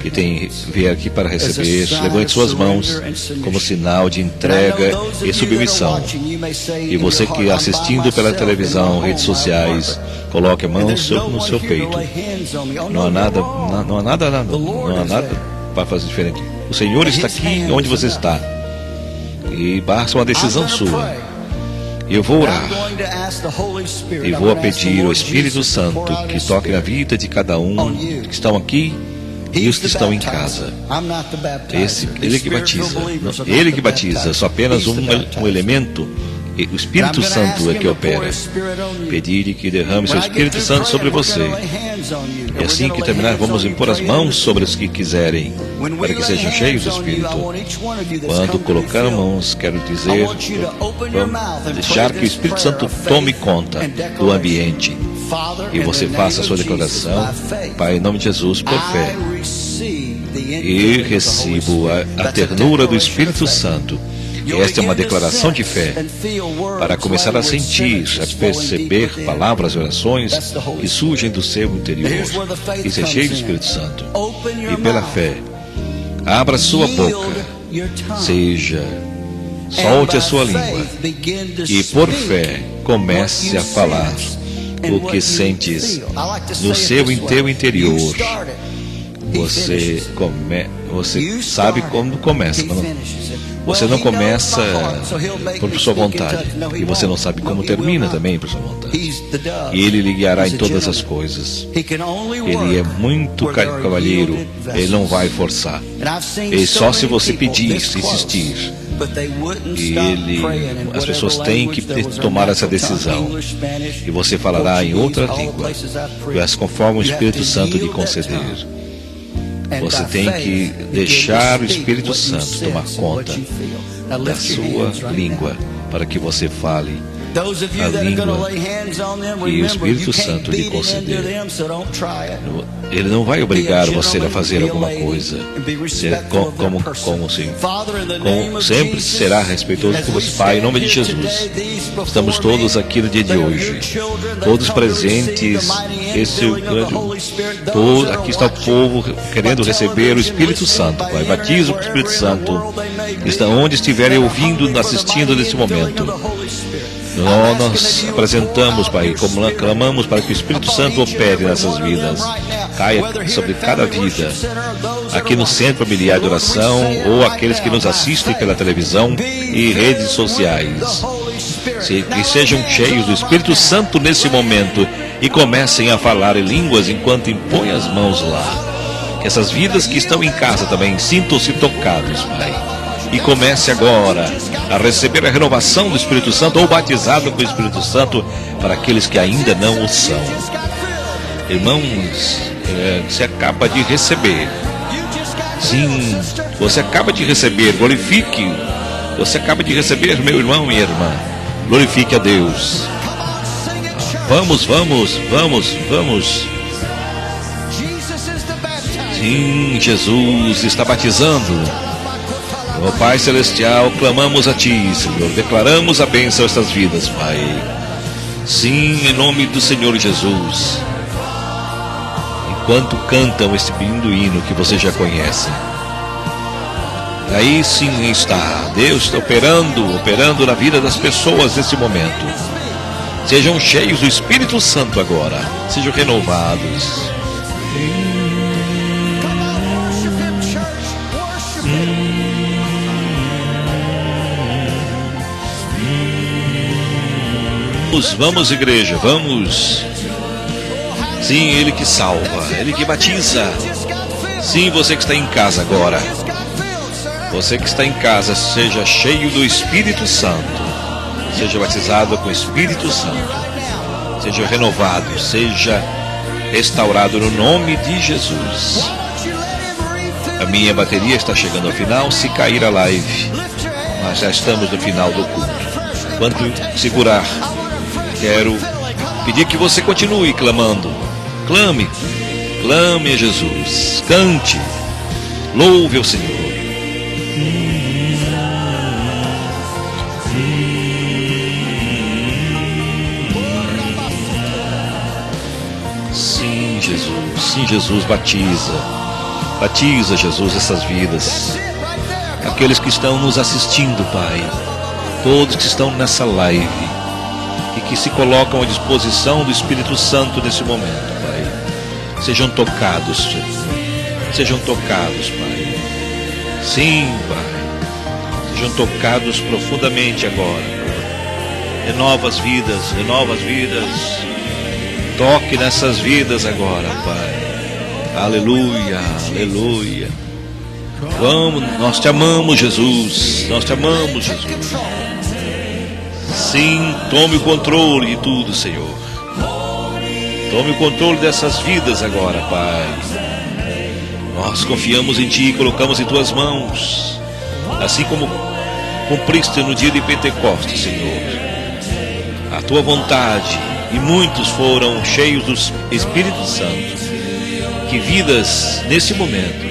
que vier aqui para receber, levante suas mãos como sinal de entrega e submissão. E você que assistindo pela televisão, redes sociais, coloque a mão no seu peito. Não há nada para fazer diferente. O Senhor está aqui onde você está. E basta uma decisão sua. Eu vou orar e vou pedir ao Espírito Santo que toque na vida de cada um que estão aqui e os que estão em casa. Ele que batiza. Ele que batiza. Só apenas um elemento E o Espírito Santo é que opera. Pedir que derrame seu Espírito Santo sobre você. E assim que terminar, vamos impor as mãos sobre os que quiserem, para que sejam cheios do Espírito. Quando colocar mãos, quero dizer, vamos deixar que o Espírito Santo tome conta do ambiente. E você faça a sua declaração, Pai, em nome de Jesus, por fé. E recebo a ternura do Espírito Santo. Esta é uma declaração de fé para começar a sentir, a perceber palavras e orações que surgem do seu interior e ser cheio do Espírito Santo. E pela fé, abra sua boca, solte a sua língua e por fé comece a falar o que sentes no teu interior. Você sabe como começa, mas você não começa por sua vontade, e você não sabe como termina também por sua vontade. E Ele lhe guiará em todas as coisas. Ele é muito cavalheiro, Ele não vai forçar. E só se você pedir, se insistir. E as pessoas têm que tomar essa decisão. E você falará em outra língua, conforme o Espírito Santo lhe conceder. Você tem que deixar o Espírito Santo tomar conta da sua língua, para que você fale a língua e o Espírito Santo lhe conceder. Ele não vai obrigar você a fazer alguma coisa, como sempre será respeitoso com você. Pai, em nome de Jesus, estamos todos aqui no dia de hoje, todos presentes. Aqui está o povo querendo receber o Espírito Santo, Pai. Batiza o Espírito Santo, está onde estiverem ouvindo, assistindo nesse momento. Nós apresentamos, Pai, como clamamos para que o Espírito Santo opere nessas vidas, caia sobre cada vida, aqui no Centro Familiar de Oração, ou aqueles que nos assistem pela televisão e redes sociais. Que sejam cheios do Espírito Santo nesse momento e comecem a falar em línguas enquanto impõem as mãos lá. Que essas vidas que estão em casa também sintam-se tocados, Pai. E comece agora a receber a renovação do Espírito Santo ou batizado com o Espírito Santo para aqueles que ainda não o são. Irmãos, você acaba de receber. Sim, você acaba de receber. Glorifique. Você acaba de receber, meu irmão e irmã. Glorifique a Deus. Vamos. Sim, Jesus está batizando. Ó Pai Celestial, clamamos a Ti, Senhor, declaramos a bênção a estas vidas, Pai. Sim, em nome do Senhor Jesus. Enquanto cantam este lindo hino que você já conhece, aí sim está, Deus está operando na vida das pessoas nesse momento. Sejam cheios do Espírito Santo agora, sejam renovados. Vamos, igreja, vamos. Sim, Ele que salva, Ele que batiza. Sim, você que está em casa agora, você que está em casa, seja cheio do Espírito Santo, seja batizado com o Espírito Santo, seja renovado, seja restaurado no nome de Jesus. A minha bateria está chegando ao final, se cair a live, mas já estamos no final do culto. Quando segurar, quero pedir que você continue clamando. Clame a Jesus. Cante. Louve ao Senhor. Sim, Jesus. Sim, Jesus, batiza. Batiza, Jesus, essas vidas. Aqueles que estão nos assistindo, Pai. Todos que estão nessa live e que se colocam à disposição do Espírito Santo nesse momento, Pai. Sejam tocados, sejam tocados, Pai. Sim, Pai. Sejam tocados profundamente agora. Renova as vidas. Toque nessas vidas agora, Pai. Aleluia, aleluia. Vamos, nós te amamos, Jesus. Nós te amamos, Jesus. Sim, tome o controle de tudo, Senhor. Tome o controle dessas vidas agora, Pai. Nós confiamos em Ti e colocamos em Tuas mãos, assim como cumpriste no dia de Pentecostes, Senhor, a Tua vontade, e muitos foram cheios do Espírito Santo. Que vidas nesse momento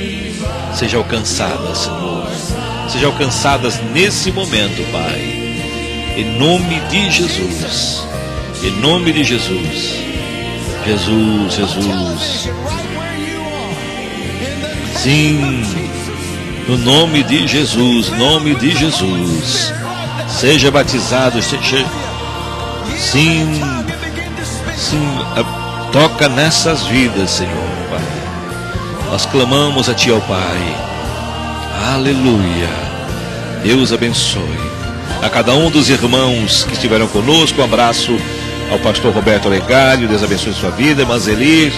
sejam alcançadas, Senhor, sejam alcançadas nesse momento, Pai, em nome de Jesus, em nome de Jesus. Jesus, Jesus. Sim, no nome de Jesus, nome de Jesus. Seja batizado, sim, sim, toca nessas vidas, Senhor, Pai. Nós clamamos a Ti, ó Pai. Aleluia. Deus abençoe a cada um dos irmãos que estiveram conosco. Um abraço ao pastor Roberto Legário, Deus abençoe sua vida. Manzelir,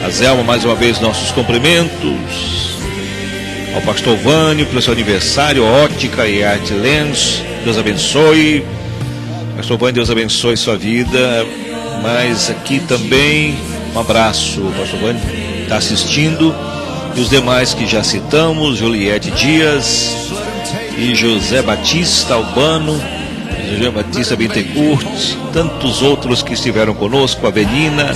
a Zelma, mais uma vez nossos cumprimentos. Ao pastor Vânio pelo seu aniversário, Ótica e Arte Lens, Deus abençoe. Pastor Vânio, Deus abençoe sua vida. Mas aqui também um abraço, o pastor Vânio está assistindo, e os demais que já citamos, Juliette Dias e José Batista Albano, José Batista Bittencourt, tantos outros que estiveram conosco, a Avelina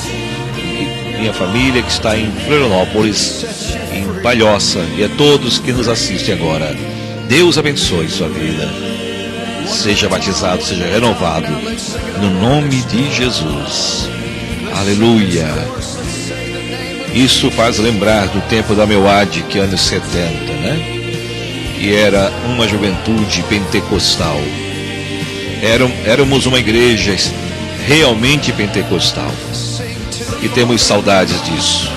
e minha família que está em Florianópolis, em Palhoça, e a todos que nos assistem agora. Deus abençoe sua vida. Seja batizado, seja renovado, no nome de Jesus. Aleluia. Isso faz lembrar do tempo da Meuad, que anos 70, né? Que era uma juventude pentecostal. Éramos uma igreja realmente pentecostal. E temos saudades disso.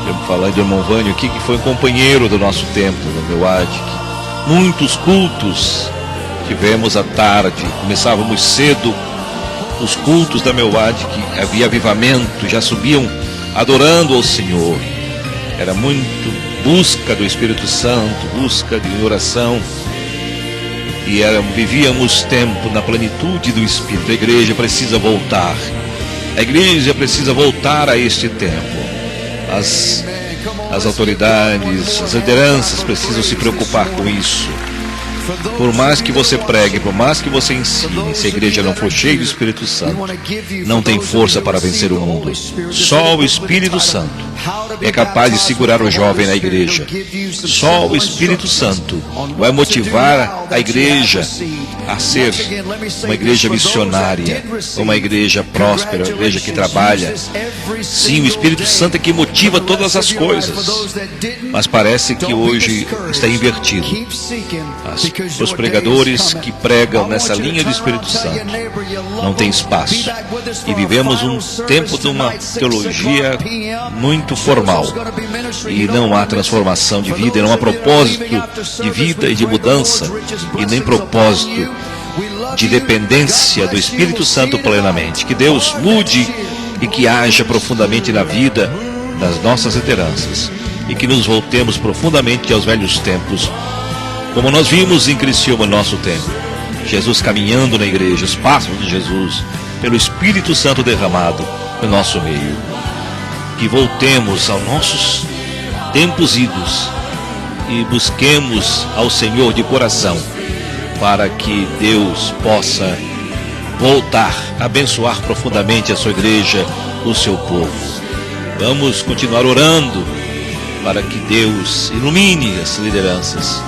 Eu falei do irmão Vânio aqui, que foi companheiro do nosso tempo, da Meuad. Muitos cultos tivemos à tarde, começávamos cedo os cultos da Meuad, que havia avivamento, já subiam adorando ao Senhor. Era muito busca do Espírito Santo, busca de oração, e vivíamos tempo na plenitude do Espírito. A igreja precisa voltar, a igreja precisa voltar a este tempo. As autoridades, as lideranças precisam se preocupar com isso. Por mais que você pregue, por mais que você ensine, se a igreja não for cheia do Espírito Santo, não tem força para vencer o mundo. Só o Espírito Santo é capaz de segurar o jovem na igreja. Só o Espírito Santo vai motivar a igreja a ser uma igreja missionária, uma igreja próspera, uma igreja que trabalha. Sim, o Espírito Santo é que motiva todas as coisas, mas parece que hoje está invertido. Os pregadores que pregam nessa linha do Espírito Santo não tem espaço, e vivemos um tempo de uma teologia muito formal, e não há transformação de vida, não há propósito de vida e de mudança, e nem propósito de dependência do Espírito Santo plenamente. Que Deus mude e que haja profundamente na vida das nossas lideranças, e que nos voltemos profundamente aos velhos tempos, como nós vimos em Criciúma, nosso tempo. Jesus caminhando na igreja, os passos de Jesus, pelo Espírito Santo derramado no nosso meio. Que voltemos aos nossos tempos idos e busquemos ao Senhor de coração, para que Deus possa voltar, abençoar profundamente a sua igreja, o seu povo. Vamos continuar orando para que Deus ilumine as lideranças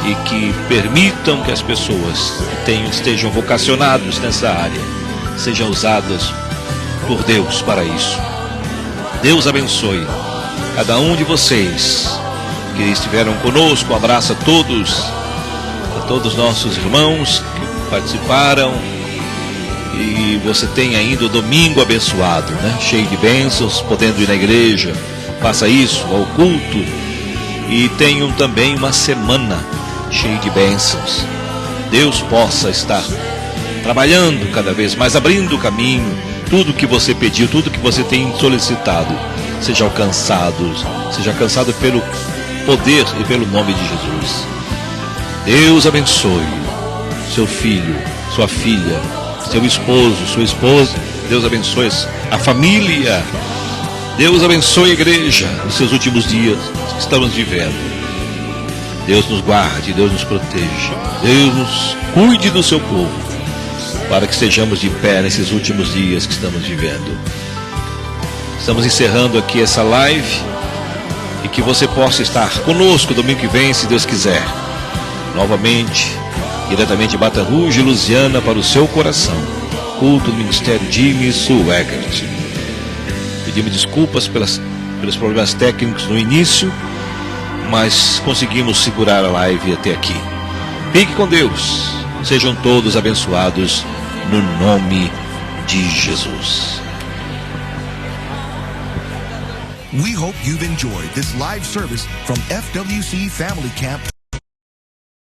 e que permitam que as pessoas que estejam vocacionados nessa área sejam usadas por Deus para isso. Deus abençoe cada um de vocês que estiveram conosco. Um abraço a todos nossos irmãos que participaram, e você tem ainda o domingo abençoado, né? Cheio de bênçãos, podendo ir na igreja. Faça isso, ao culto, e tenham também uma semana cheia de bênçãos. Deus possa estar trabalhando cada vez mais, abrindo o caminho. Tudo que você pediu, tudo que você tem solicitado, seja alcançado pelo poder e pelo nome de Jesus. Deus abençoe seu filho sua filha, seu esposo, sua esposa. Deus abençoe a família. Deus abençoe a igreja nos seus últimos dias que estamos vivendo. Deus nos guarde, Deus nos proteja, Deus nos cuide do seu povo, para que estejamos de pé nesses últimos dias que estamos vivendo. Estamos encerrando aqui essa live e que você possa estar conosco domingo que vem, se Deus quiser. Novamente, diretamente de Baton Rouge, Louisiana, para o seu coração. Culto do Ministério Jimmy Swaggart. Pedimos desculpas pelos problemas técnicos no início, mas conseguimos segurar a live até aqui. Fique com Deus. Sejam todos abençoados no nome de Jesus. We hope you've enjoyed this live service from FWC Family Camp.